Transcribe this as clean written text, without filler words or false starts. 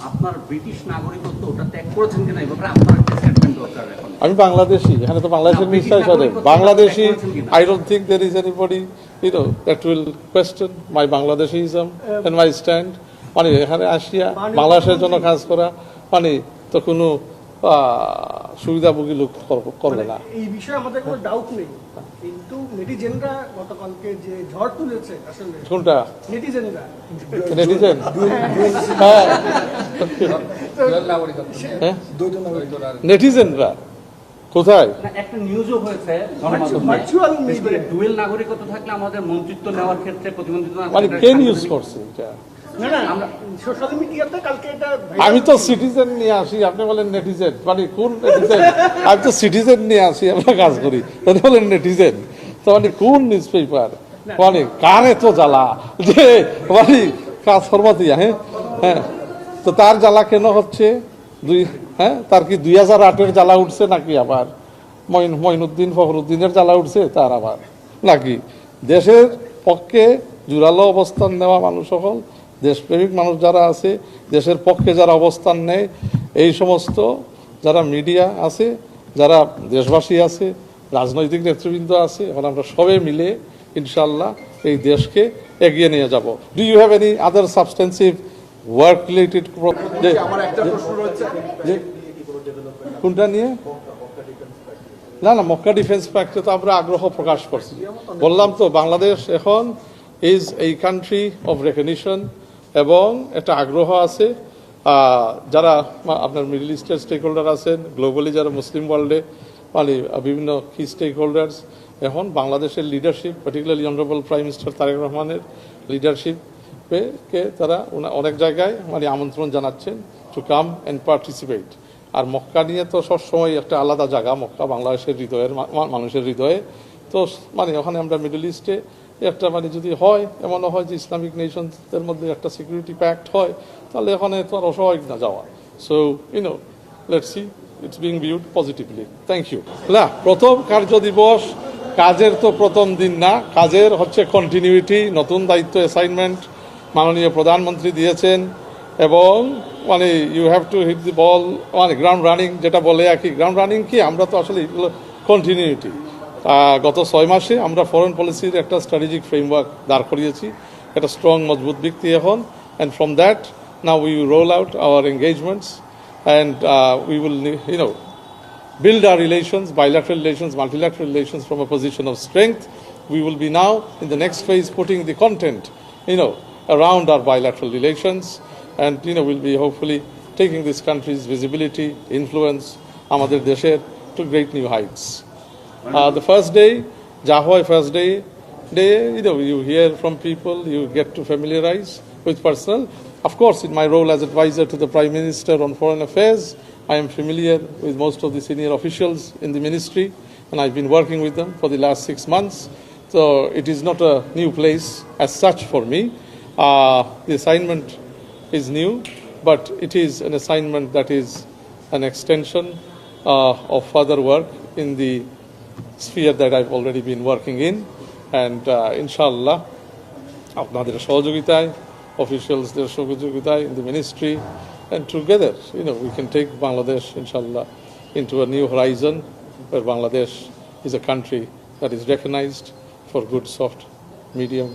আপনার ব্রিটিশ নাগরিকত্ব ওটা ত্যাগ করেছেন কিনা এই ব্যাপারে আপনার একটা স্টেটমেন্ট দরকার এখন। আমি বাংলাদেশি, এখানে তো বাংলাদেশের মিনিস্টার সাথে Bangladeshi. I don't think there is anybody that will question my Bangladeshism and my stand. মানে এখানে আসিয়া বাংলাদেশের জন্য কাজ করা মানে তো কোনো সুবিধাভোগী লোক করবে না। এই বিষয়ে আমাদের কোনো ডাউট নেই, কিন্তু নেটিজেনরা গতকালকে যে ঝড় তুলেছে আসলে কোনটা নেটিজেনরা নেটিজেন? হ্যাঁ, নেটিজেনরা কোথায়? একটা নিউজও হয়েছে ভার্চুয়াল মিডিয়া ডুয়েল নাগরিকত্ব থাকলে আমাদের মন্ত্রিত্ব নেওয়ার ক্ষেত্রে প্রতিবন্ধিত মানে কে নিউজ করছে এটা? আমরা সোশ্যাল মিডিয়াতে কালকে এটা আমি তো সিটিজেন নিয়ে আসি, আপনি বলেন নেটিজেন। মানে কোন নেটিজেন? আমি তো সিটিজেন নিয়ে আসি, আমরা কাজ করি, আপনি বলেন নেটিজেন। তো মানে কোন নিউজ পেপার? মানে কারে তো জ্বালা যে মানে কাজ ফরমাতিয়া। হ্যাঁ হ্যাঁ, তো তার জ্বালা কেন হচ্ছে? তার কি 2008-এর জ্বালা উঠছে নাকি? আবার মঈনুদ্দিন ফখরুদ্দিনের জ্বালা উঠছে তার আবার নাকি? দেশের পক্ষে জোরালো অবস্থান নেওয়া মানুষ সকল, দেশপ্রেমিক মানুষ যারা আছে, দেশের পক্ষে যারা অবস্থান নেয়, এই সমস্ত যারা মিডিয়া আছে, যারা দেশবাসী আছে, রাজনৈতিক নেতৃবৃন্দ আছে, এখন আমরা সবাই মিলে ইনশাল্লাহ এই দেশকে এগিয়ে নিয়ে যাব। Do you have any other substantive work related? আমার একটা প্রশ্ন রয়েছে, কোনটা নিয়ে? না মক্কা ডিফেন্স প্যাক্টে তো আমরা আগ্রহ প্রকাশ করছি। বললাম তো বাংলাদেশ এখন ইজ এই কান্ট্রি অফ রেকগনিশন, এবং একটা আগ্রহ আছে। যারা আপনার মিডল ইস্টের স্টেক হোল্ডার আছেন, গ্লোবালি যারা মুসলিম ওয়ার্ল্ডে মানে বিভিন্ন কি স্টেক হোল্ডার্স এখন বাংলাদেশের leadership, particularly honourable prime minister Tarique রহমানের লিডারশিপকে তারা অনেক জায়গায় মানে আমন্ত্রণ জানাচ্ছেন টু কাম অ্যান্ড পার্টিসিপেট। আর মক্কা নিয়ে তো সবসময় একটা আলাদা জায়গা, মক্কা বাংলাদেশের হৃদয়ের মানুষের হৃদয়ে। তো মানে ওখানে আমরা মিডল ইস্টে একটা মানে যদি হয়, এমনও হয় যে ইসলামিক নেশনসদের মধ্যে একটা সিকিউরিটি প্যাক্ট হয়, তাহলে এখানে তো আর অস্বাভাবিক না যাওয়া। So let's see, it's being viewed positively. Thank you. না, প্রথম কার্য দিবস কাজের তো প্রথম দিন না, কাজের হচ্ছে কন্টিনিউটি, নতুন দায়িত্ব অ্যাসাইনমেন্ট মাননীয় প্রধানমন্ত্রী দিয়েছেন, এবং মানে ইউ হ্যাভ টু হিট দি বল, মানে গ্রাউন্ড রানিং যেটা বলে আর কি। গ্রাউন্ড রানিং কি, আমরা তো আসলে কন্টিনিউটি। গত 6 মাসে আমরা ফরেন পলিসির একটা স্ট্র্যাটেজিক ফ্রেমওয়ার্ক দাঁড় করিয়েছি, একটা স্ট্রং মজবুত ভিত্তি এখন। And from that now we roll out hour engagements, and we will build our relations, bilateral relations, multilateral relations from a position of strength. We will be now in the next phase putting the content, around our bilateral relations, and we'll be hopefully taking this country's visibility, influence, amader desher to great new heights. The first day, Jahoy first day, you hear from people, you get to familiarize with personnel. Of course, in my role as advisor to the Prime Minister on Foreign Affairs, I am familiar with most of the senior officials in the ministry, and I've been working with them for the last 6 months. So it is not a new place as such for me. The assignment is new, but it is an assignment that is an extension of further work in the sphere that I've already been working in. And inshallah, আপনাদের সহযোগিতায়, অফিসিয়ালসদের সহযোগিতায় in the ministry, and together, we can take Bangladesh, inshallah, into a new horizon where Bangladesh is a country that is recognized for good, soft, medium,